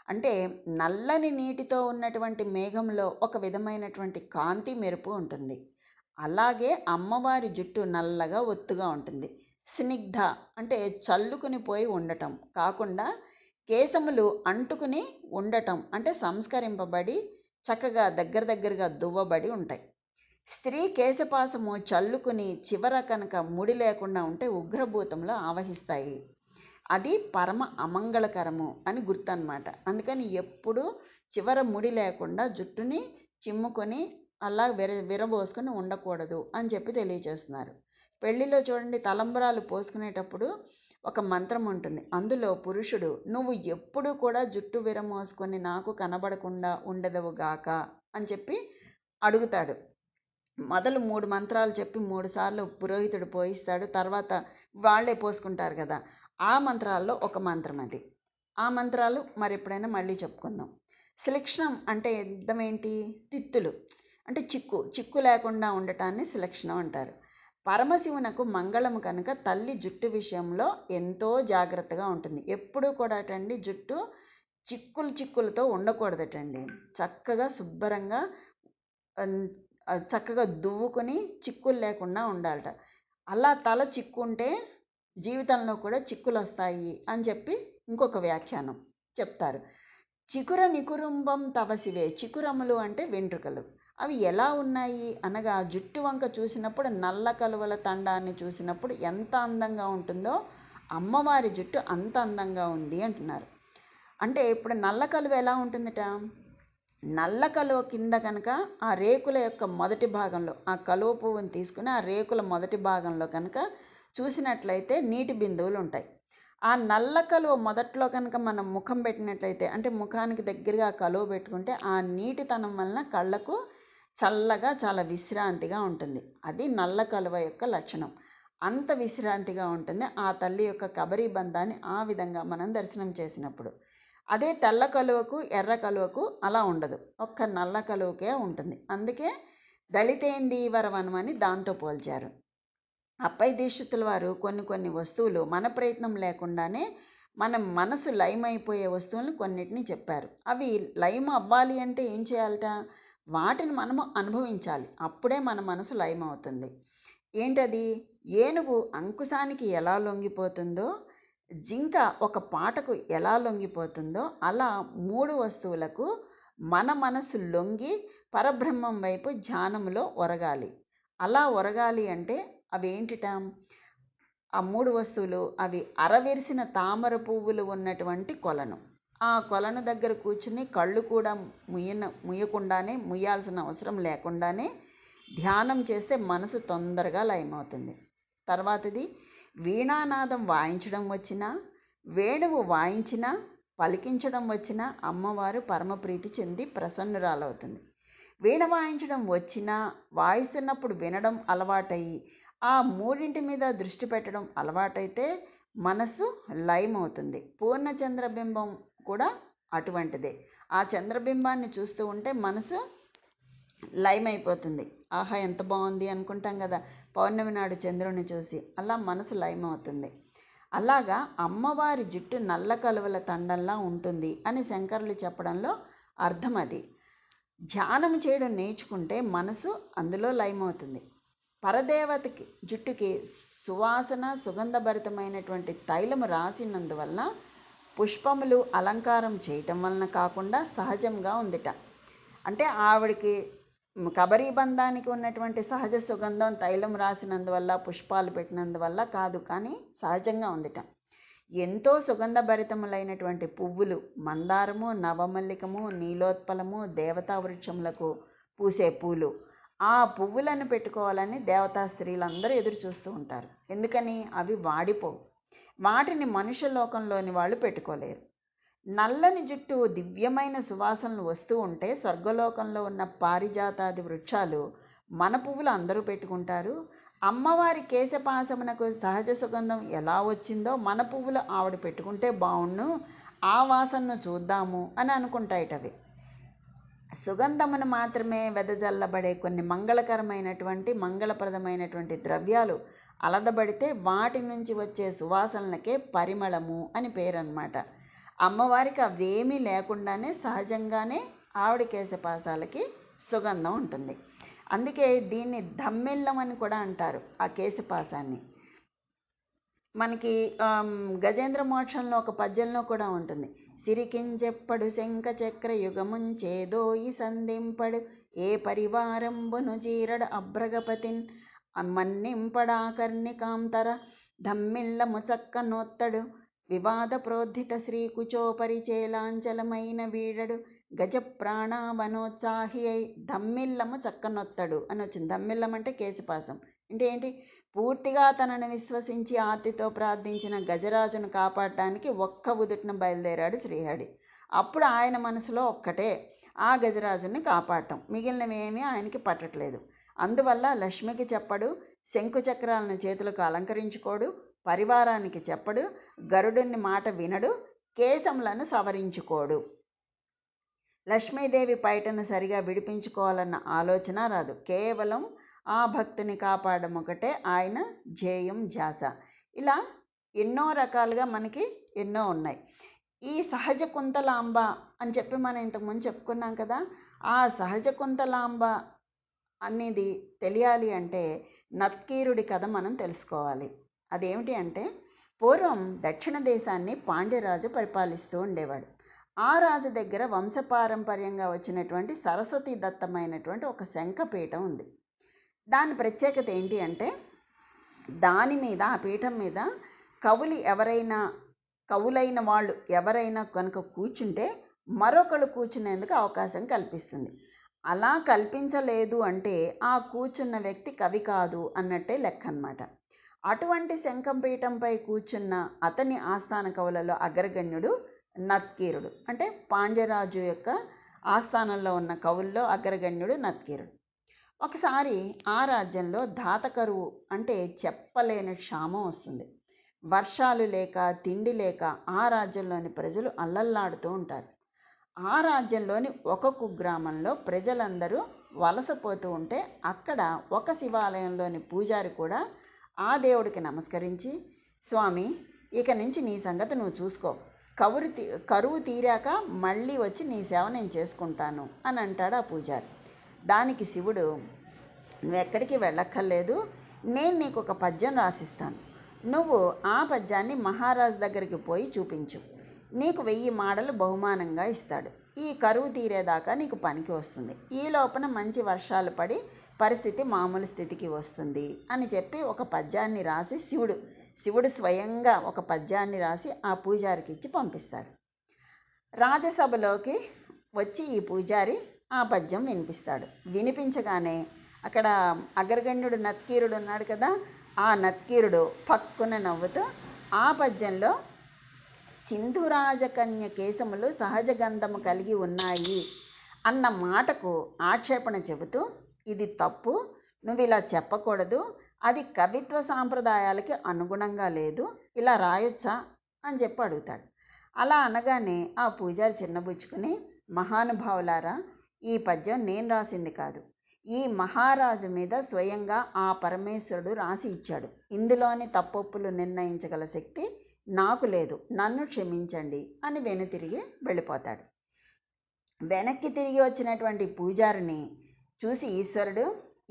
Speaker 1: అంటే నల్లని నీటితో ఉన్నటువంటి మేఘంలో ఒక విధమైనటువంటి కాంతి మెరుపు ఉంటుంది. అలాగే అమ్మవారి జుట్టు నల్లగా ఒత్తుగా ఉంటుంది. స్నిగ్ధ అంటే చల్లుకుని పోయి ఉండటం కాకుండా కేశములు అంటుకుని ఉండటం, అంటే సంస్కరింపబడి చక్కగా దగ్గరగా దువ్వబడి ఉంటాయి. స్త్రీ కేశపాసము చల్లుకుని చివర కనుక ముడి లేకుండా ఉంటే ఉగ్రభూతంలో ఆవహిస్తాయి. అది పరమ అమంగళకరము అని గుర్తు అన్నమాట. అందుకని ఎప్పుడు చివర ముడి లేకుండా జుట్టుని చిమ్ముకొని అలా విరబోసుకొని ఉండకూడదు అని తెలియచేస్తున్నారు. పెళ్లిలో చూడండి, తలంబరాలు పోసుకునేటప్పుడు ఒక మంత్రం ఉంటుంది. అందులో పురుషుడు నువ్వు ఎప్పుడు కూడా జుట్టు విరమోసుకొని నాకు కనబడకుండా ఉండదవుగాక అని అడుగుతాడు. మొదలు 3 మంత్రాలు చెప్పి 3 సార్లు పురోహితుడు పోయిస్తాడు. తర్వాత వాళ్ళే పోసుకుంటారు కదా. ఆ మంత్రాల్లో ఒక మంత్రం అది. ఆ మంత్రాలు మరి ఎప్పుడైనా మళ్ళీ చెప్పుకుందాం. శ్లిక్షణం అంటే అర్థం ఏంటి? తిత్తులు అంటే చిక్కు లేకుండా ఉండటాన్ని శ్లిక్షణం అంటారు. పరమశివునకు మంగళము కనుక తల్లి జుట్టు విషయంలో ఎంతో జాగ్రత్తగా ఉంటుంది. ఎప్పుడూ కూడా అటండి జుట్టు చిక్కులతో ఉండకూడదటండి. చక్కగా శుభ్రంగా చక్కగా దువ్వుకొని చిక్కులు లేకుండా ఉండాలట. అలా తల చిక్కుంటే జీవితంలో కూడా చిక్కులు వస్తాయి అని ఇంకొక వ్యాఖ్యానం చెప్తారు. చికుర నికురుంబం తవ శివే. చికురములు అంటే వెంట్రుకలు. అవి ఎలా ఉన్నాయి అనగా జుట్టు వంక చూసినప్పుడు నల్ల కలువల తండాన్ని చూసినప్పుడు ఎంత అందంగా ఉంటుందో అమ్మవారి జుట్టు అంత అందంగా ఉంది అంటున్నారు. అంటే ఇప్పుడు నల్ల కలువ ఎలా ఉంటుందట, నల్ల కలువ కింద కనుక ఆ రేకుల యొక్క మొదటి భాగంలో ఆ కలువ పువ్వుని తీసుకుని ఆ రేకుల మొదటి భాగంలో కనుక చూసినట్లయితే నీటి బిందువులు ఉంటాయి. ఆ నల్ల కలువ మొదట్లో కనుక మనం ముఖం పెట్టినట్లయితే, అంటే ముఖానికి దగ్గరగా ఆ కలువ పెట్టుకుంటే ఆ నీటితనం వలన కళ్ళకు చల్లగా చాలా విశ్రాంతిగా ఉంటుంది. అది నల్ల కలువ యొక్క లక్షణం. అంత విశ్రాంతిగా ఉంటుంది ఆ తల్లి యొక్క కబరీ బంధాన్ని ఆ విధంగా మనం దర్శనం చేసినప్పుడు. అదే తెల్ల కలువకు ఎర్ర కలువకు అలా ఉండదు, ఒక్క నల్ల కలువకే ఉంటుంది. అందుకే దళితేందీవరవనం అని దాంతో పోల్చారు. అప్పై దీక్షితుల వారు కొన్ని వస్తువులు మన ప్రయత్నం లేకుండానే మన మనసు లయమైపోయే వస్తువులను కొన్నిటిని చెప్పారు. అవి లయం అవ్వాలి అంటే ఏం చేయాలట, వాటిని మనము అనుభవించాలి. అప్పుడే మన మనసు లయమవుతుంది. ఏంటది, ఏనుగు అంకుశానికి ఎలా లొంగిపోతుందో, జింక ఒక పాటకు ఎలా లొంగిపోతుందో, అలా 3 వస్తువులకు మన మనసు లొంగి పరబ్రహ్మం వైపు ధ్యానములో ఒరగాలి. అలా ఒరగాలి అంటే అవి ఏంటిట, ఆ 3 వస్తువులు అవి అరవిరిసిన తామర పువ్వులు ఉన్నటువంటి కొలను. ఆ కొలను దగ్గర కూర్చుని కళ్ళు కూడా ముయ్యకుండానే, ముయ్యాల్సిన అవసరం లేకుండానే ధ్యానం చేస్తే మనసు తొందరగా లయమవుతుంది. తర్వాతది వీణానాదం వాయించడం వచ్చినా, వేణువు వాయించినా, పలికించడం వచ్చినా అమ్మవారు పరమప్రీతి చెంది ప్రసన్నురాలవుతుంది. వీణ వాయించడం వచ్చినా, వాయిస్తున్నప్పుడు వినడం అలవాటయ్యి ఆ 3 మీద దృష్టి పెట్టడం అలవాటైతే మనసు లయమవుతుంది. పూర్ణ చంద్రబింబం కూడా అటువంటిదే. ఆ చంద్రబింబాన్ని చూస్తూ ఉంటే మనసు లయమైపోతుంది. ఆహా ఎంత బాగుంది అనుకుంటాం కదా పౌర్ణమి నాడు చంద్రుని చూసి, అలా మనసు లయమవుతుంది. అలాగా అమ్మవారి జుట్టు నల్ల కలువల తండంలా ఉంటుంది అని శంకరులు చెప్పడంలో అర్థం అది. ధ్యానం చేయడం నేర్చుకుంటే మనసు అందులో లయమవుతుంది. పరదేవతకి జుట్టుకి సువాసన సుగంధభరితమైనటువంటి తైలము రాసినందువల్ల పుష్పములు అలంకారం చేయటం వలన కాకుండా సహజంగా ఉందిట. అంటే ఆవిడికి కబరీ బంధానికి ఉన్నటువంటి సహజ సుగంధం తైలం రాసినందువల్ల, పుష్పాలు పెట్టినందువల్ల కాదు, కానీ సహజంగా ఉందిట. ఎంతో సుగంధభరితములైనటువంటి పువ్వులు, మందారము, నవమల్లికము, నీలోత్పలము, దేవతా వృక్షములకు పూసే పూలు, ఆ పువ్వులను పెట్టుకోవాలని దేవతా స్త్రీలందరూ ఎదురు చూస్తూ ఉంటారు. ఎందుకని, అవి వాడిపోవు. వాటిని మనుష్య లోకంలోని వాళ్ళు పెట్టుకోలేరు. నల్లని జుట్టు దివ్యమైన సువాసనలు వస్తూ ఉంటే స్వర్గలోకంలో ఉన్న పారిజాతాది వృక్షాలు మన పువ్వులు అందరూ పెట్టుకుంటారు. అమ్మవారి కేశపాశమునకు సహజ సుగంధం ఎలా వచ్చిందో మన పువ్వులు ఆవిడ పెట్టుకుంటే బాగుండు, ఆ వాసనను చూద్దాము అని అనుకుంటాయిటవి. సుగంధమును మాత్రమే వెదజల్లబడే కొన్ని మంగళప్రదమైనటువంటి ద్రవ్యాలు అలదబడితే వాటి నుంచి వచ్చే సువాసనలకే పరిమళము అని పేరన్నమాట. అమ్మవారికి అవేమీ లేకుండానే సహజంగానే ఆవిడ కేశపాసాలకి సుగంధం ఉంటుంది. అందుకే దీన్ని ధమ్మిల్లం అని కూడా అంటారు ఆ కేశపాసాన్ని. మనకి గజేంద్ర మోక్షంలో ఒక పద్యంలో కూడా ఉంటుంది. సిరికించెప్పడు శంఖ చక్ర యుగముంచేదోయి సంధింపడు ఏ పరివారంబును జీరడు అభ్రగపతిన్ మన్నింపడాకర్ణికాంతర ధమ్మిల్లము చక్క నోత్తడు వివాద ప్రోద్ధిత శ్రీకుచోపరిచేలాంచలమైన వీడడు గజ ప్రాణావనోత్సాహి అయి ధమ్మిల్లము చక్కనొత్తడు అని వచ్చింది. ధమ్మిల్లం అంటే కేశపాసం. అంటే ఏంటి, పూర్తిగా తనను విశ్వసించి ఆర్తితో ప్రార్థించిన గజరాజును కాపాడటానికి ఒక్క ఉదుటిన బయలుదేరాడు శ్రీహరి. అప్పుడు ఆయన మనసులో ఒక్కటే, ఆ గజరాజుని కాపాడటం, మిగిలినవేమీ ఆయనకి పట్టట్లేదు. అందువల్ల లక్ష్మికి చెప్పడు, శంకుచక్రాలను చేతులకు అలంకరించుకోడు, పరివారానికి చెప్పడు, గరుడుని మాట వినడు, కేశములను సవరించుకోడు. లక్ష్మీదేవి పైటను సరిగా విడిపించుకోవాలన్న ఆలోచన రాదు. కేవలం ఆ భక్తుని కాపాడడం ఒకటే ఆయన ధ్యేయం, ధ్యాస. ఇలా ఎన్నో రకాలుగా మనకి ఎన్నో ఉన్నాయి. ఈ సహజ కుంతలాంబ అని చెప్పి మనం ఇంతకుముందు చెప్పుకున్నాం కదా. ఆ సహజ కుంతలాంబ అనేది తెలియాలి అంటే నత్కీరుడి కథ మనం తెలుసుకోవాలి. అదేమిటి అంటే, పూర్వం దక్షిణ దేశాన్ని పాండ్యరాజు పరిపాలిస్తూ ఉండేవాడు. ఆ రాజు దగ్గర వంశపారంపర్యంగా వచ్చినటువంటి సరస్వతి దత్తమైనటువంటి ఒక శంఖపీఠం ఉంది. దాని ప్రత్యేకత ఏంటి అంటే, దాని మీద, ఆ పీఠం మీద కవులైన వాళ్ళు ఎవరైనా కనుక కూర్చుంటే మరొకళ్ళు కూర్చునేందుకు అవకాశం కల్పిస్తుంది. అలా కల్పించలేదు అంటే ఆ కూర్చున్న వ్యక్తి కవి కాదు అన్నట్టే లెక్క అన్నమాట. అటువంటి శంఖపీఠంపై కూర్చున్న అతని ఆస్థాన కవులలో అగ్రగణ్యుడు నత్కీరుడు. అంటే పాండ్యరాజు యొక్క ఆస్థానంలో ఉన్న కవుల్లో అగ్రగణ్యుడు నత్కీరుడు. ఒకసారి ఆ రాజ్యంలో ధాత కరువు, అంటే చెప్పలేని క్షామం వస్తుంది. వర్షాలు లేక, తిండి లేక ఆ రాజ్యంలోని ప్రజలు అల్లల్లాడుతూ ఉంటారు. ఆ రాజ్యంలోని ఒక కుగ్రామంలో ప్రజలందరూ వలసపోతూ ఉంటే అక్కడ ఒక శివాలయంలోని పూజారి కూడా ఆ దేవుడికి నమస్కరించి, స్వామి, ఇక నుంచి నీ సంగతి నువ్వు చూసుకో, కరువు తీరాక మళ్ళీ వచ్చి నీ సేవ నేను చేసుకుంటాను అని అంటాడు ఆ పూజారి. దానికి శివుడు, నువ్వెక్కడికి వెళ్ళక్కర్లేదు, నేను నీకు ఒక పద్యం రాసిస్తాను, నువ్వు ఆ పద్యాన్ని మహారాజు దగ్గరికి పోయి చూపించు, నీకు 1000 మాడలు బహుమానంగా ఇస్తాడు, ఈ కరువు తీరేదాకా నీకు పనికి వస్తుంది, ఈ లోపల మంచి వర్షాలు పడి పరిస్థితి మామూలు స్థితికి వస్తుంది అని చెప్పి ఒక పద్యాన్ని రాసి శివుడు స్వయంగా ఒక పద్యాన్ని రాసి ఆ పూజారికి ఇచ్చి పంపిస్తాడు. రాజసభలోకి వచ్చి ఈ పూజారి ఆ పద్యం వినిపిస్తాడు. వినిపించగానే అక్కడ అగ్రగణ్యుడు నత్కీరుడు ఉన్నాడు కదా, ఆ నత్కీరుడు ఫక్కున నవ్వుతూ ఆ పద్యంలో సింధురాజకన్య కేశములు సహజ గంధము కలిగి ఉన్నాయి అన్న మాటకు ఆక్షేపణ చెబుతూ, ఇది తప్పు, నువ్వు ఇలా చెప్పకూడదు, అది కవిత్వ సాంప్రదాయాలకి అనుగుణంగా లేదు, ఇలా రాయొచ్చా అని చెప్పి అడుగుతాడు. అలా అనగానే ఆ పూజారి చిన్నబుచ్చుకుని, మహానుభావులారా, ఈ పద్యం నేను రాసింది కాదు, ఈ మహారాజు మీద స్వయంగా ఆ పరమేశ్వరుడు రాసి ఇచ్చాడు, ఇందులోని తప్పొప్పులు నిర్ణయించగల శక్తి నాకు లేదు, నన్ను క్షమించండి అని వెనుతిరిగి వెళ్ళిపోతాడు. వెనక్కి తిరిగి వచ్చినటువంటి పూజారిని చూసి ఈశ్వరుడు,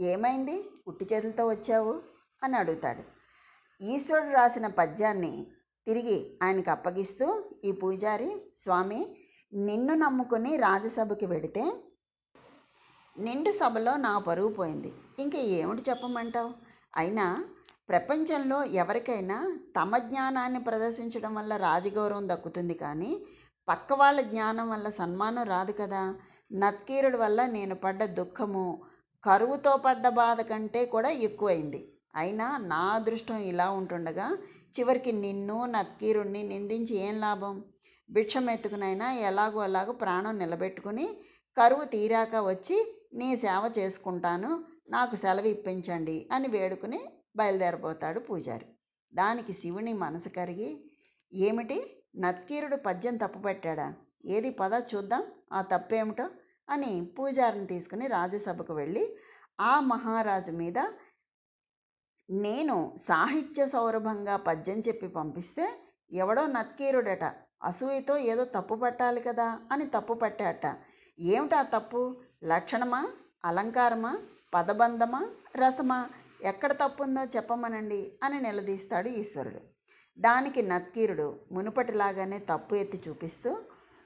Speaker 1: ఏమైంది, ఉట్టి చేతులతో వచ్చావు అని అడుగుతాడు. ఈశ్వరుడు రాసిన పద్యాన్ని తిరిగి ఆయనకు అప్పగిస్తూ ఈ పూజారి, స్వామి, నిన్ను నమ్ముకుని రాజసభకి వెడితే నిండు సభలో నా పరువు పోయింది, ఇంకా ఏమిటి చెప్పమంటావు, అయినా ప్రపంచంలో ఎవరికైనా తమ జ్ఞానాన్ని ప్రదర్శించడం వల్ల రాజగౌరవం దక్కుతుంది, కానీ పక్క వాళ్ళ జ్ఞానం వల్ల సన్మానం రాదు కదా. నత్కీరుడి వల్ల నేను పడ్డ దుఃఖము కరువుతో పడ్డ బాధ కంటే కూడా ఎక్కువైంది, అయినా నా అదృష్టం ఇలా ఉంటుండగా చివరికి నిన్ను నత్కీరుడిని నిందించి ఏం లాభం, భిక్షమెత్తుకునైనా ఎలాగో అలాగో ప్రాణం నిలబెట్టుకుని కరువు తీరాక వచ్చి నీ సేవ చేసుకుంటాను, నాకు సెలవు ఇప్పించండి అని వేడుకుని బయలుదేరబోతాడు పూజారి. దానికి శివుని మనసు కరిగి, ఏమిటి, నత్కీరుడు పద్యం తప్పుపట్టాడా, ఏది పద చూద్దాం ఆ తప్పేమిటో అని పూజారిని తీసుకుని రాజసభకు వెళ్ళి ఆ మహారాజు మీద నేను సాహిత్య సౌరభంగా పద్యం చెప్పి పంపిస్తే ఎవడో నత్కీరుడట అసూయతో ఏదో తప్పు పట్టాలి కదా అని తప్పు పట్టాట, ఏమిటా తప్పు, లక్షణమా, అలంకారమా, పదబంధమా, రసమా, ఎక్కడ తప్పుందో చెప్పమనండి అని నిలదీస్తాడు ఈశ్వరుడు. దానికి నత్కీరుడు మునుపటిలాగానే తప్పు ఎత్తి చూపిస్తూ,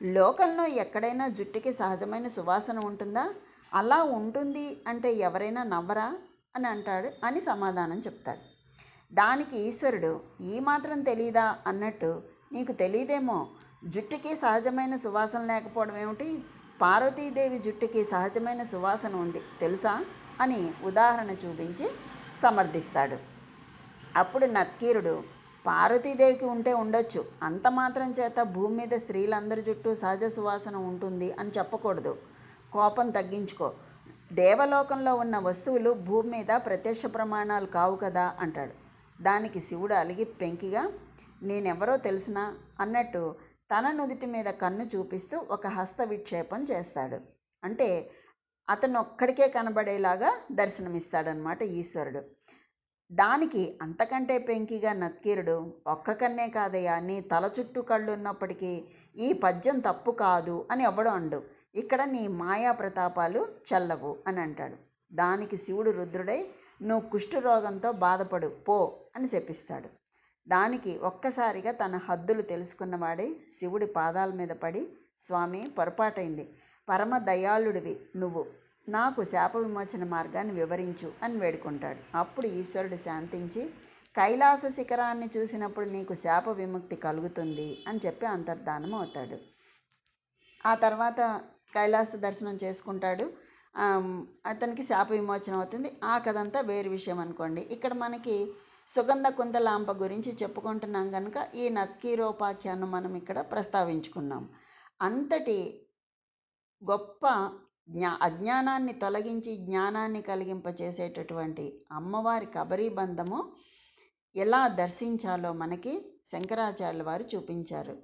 Speaker 1: లోకంలో ఎక్కడైనా జుట్టుకి సహజమైన సువాసన ఉంటుందా, అలా ఉంటుంది అంటే ఎవరైనా నవ్వరా అని అంటాడు అని సమాధానం చెప్తాడు. దానికి ఈశ్వరుడు, ఈ మాత్రం తెలీదా అన్నట్టు, నీకు తెలియదేమో, జుట్టుకి సహజమైన సువాసన లేకపోవడం ఏమిటి, పార్వతీదేవి జుట్టుకి సహజమైన సువాసన ఉంది తెలుసా అని ఉదాహరణ చూపించి సమర్థిస్తాడు. అప్పుడు నత్కీరుడు, పార్వతీదేవికి ఉంటే ఉండొచ్చు, అంత మాత్రం చేత భూమి మీద స్త్రీలందరి జుట్టు సహజ సువాసన ఉంటుంది అని చెప్పకూడదు, కోపం తగ్గించుకో, దేవలోకంలో ఉన్న వస్తువులు భూమి మీద ప్రత్యక్ష ప్రమాణాలు కావు కదా అంటాడు. దానికి శివుడు అలిగి పెంకిగా, నేనెవరో తెలుసునా అన్నట్టు తన నుదుటి మీద కన్ను చూపిస్తూ ఒక హస్త విక్షేపం చేస్తాడు. అంటే అతను ఒక్కడికే కనబడేలాగా దర్శనమిస్తాడనమాట ఈశ్వరుడు. దానికి అంతకంటే పెంకిగా నత్కీరుడు, ఒక్క కన్నే కాదయ్యా, నీ తల చుట్టూ కళ్ళు ఉన్నప్పటికీ ఈ పద్యం తప్పు కాదు అని ఎవ్వడూ అండు, ఇక్కడ నీ మాయా ప్రతాపాలు చల్లవు అని అంటాడు. దానికి శివుడు రుద్రుడై, నువ్వు కుష్ఠరోగంతో బాధపడు పో అని శపిస్తాడు. దానికి ఒక్కసారిగా తన హద్దులు తెలుసుకున్నవాడై శివుడి పాదాల మీద పడి స్వామి, పొరపాటైంది. పరమ దయాళుడివి నువ్వు, నాకు శాప విమోచన మార్గాన్ని వివరించు అని వేడుకుంటాడు. అప్పుడు ఈశ్వరుడు శాంతించి, కైలాస శిఖరాన్ని చూసినప్పుడు నీకు శాప విముక్తి కలుగుతుంది అని చెప్పి అంతర్ధానం అవుతాడు. ఆ తర్వాత కైలాస దర్శనం చేసుకుంటాడు. అతనికి శాప విమోచనం అవుతుంది. ఆ కథ అంతా వేరు విషయం అనుకోండి. ఇక్కడ మనకి సుగంధ కుందలాంప గురించి చెప్పుకుంటున్నాం కనుక ఈ నత్కీరోపాఖ్యానం మనం ఇక్కడ ప్రస్తావించుకున్నాం. అంతటి గొప్ప అజ్ఞానాన్ని తొలగించి జ్ఞానాన్ని కలిగింపచేసేటటువంటి అమ్మవారి కబరీబంధము ఎలా దర్శించాలో మనకి శంకరాచార్యుల వారు చూపించారు.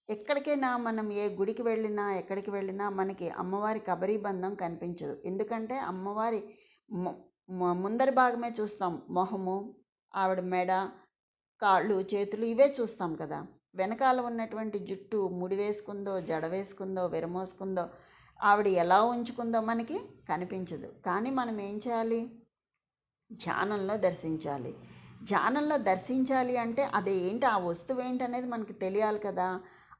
Speaker 1: ఎక్కడికైనా మనం ఏ గుడికి వెళ్ళినా ఎక్కడికి వెళ్ళినా మనకి అమ్మవారి కబరీబంధం కనిపించదు. ఎందుకంటే అమ్మవారి ముందరి భాగమే చూస్తాం, మొహము, ఆవిడ మెడ, కాళ్ళు, చేతులు ఇవే చూస్తాం కదా. వెనకాల ఉన్నటువంటి జుట్టు ముడి వేసుకుందో, జడ వేసుకుందో, విరమోసుకుందో, ఆవిడ ఎలా ఉంచుకుందో మనకి కనిపించదు. కానీ మనం ఏం చేయాలి? ధ్యానంలో దర్శించాలి. ధ్యానంలో దర్శించాలి అంటే అది ఏంటి, ఆ వస్తువు ఏంటనేది మనకి తెలియాలి కదా.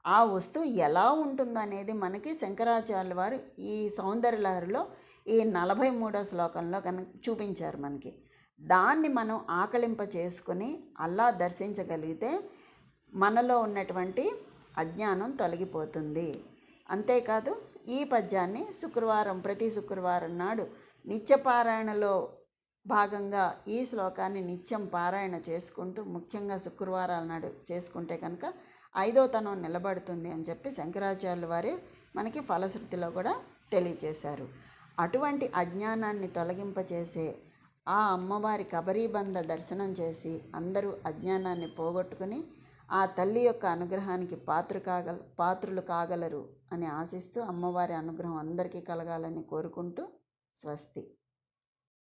Speaker 1: ఆ వస్తువు ఎలా ఉంటుందో అనేది మనకి శంకరాచార్యుల వారు ఈ సౌందర్యలహరిలో ఈ 43వ శ్లోకంలో కనుక చూపించారు మనకి. దాన్ని మనం ఆకళింప చేసుకుని అలా దర్శించగలిగితే మనలో ఉన్నటువంటి అజ్ఞానం తొలగిపోతుంది. అంతేకాదు ఈ పద్యాన్ని ప్రతి శుక్రవారం నాడు నిత్యపారాయణలో భాగంగా ఈ శ్లోకాన్ని నిత్యం పారాయణ చేసుకుంటూ, ముఖ్యంగా శుక్రవారాల నాడు చేసుకుంటే కనుక 5వ తనం నిలబడుతుంది అని చెప్పి శంకరాచార్యుల వారే మనకి ఫలశ్రుతిలో కూడా తెలియచేశారు. అటువంటి అజ్ఞానాన్ని తొలగింపచేసే ఆ అమ్మవారి కబరీబంధ దర్శనం చేసి అందరూ అజ్ఞానాన్ని పోగొట్టుకుని ఆ తల్లి యొక్క అనుగ్రహానికి పాత్రులు కాగలరు అని ఆశిస్తూ అమ్మవారి అనుగ్రహం అందరికీ కలగాలని కోరుకుంటూ స్వస్తి.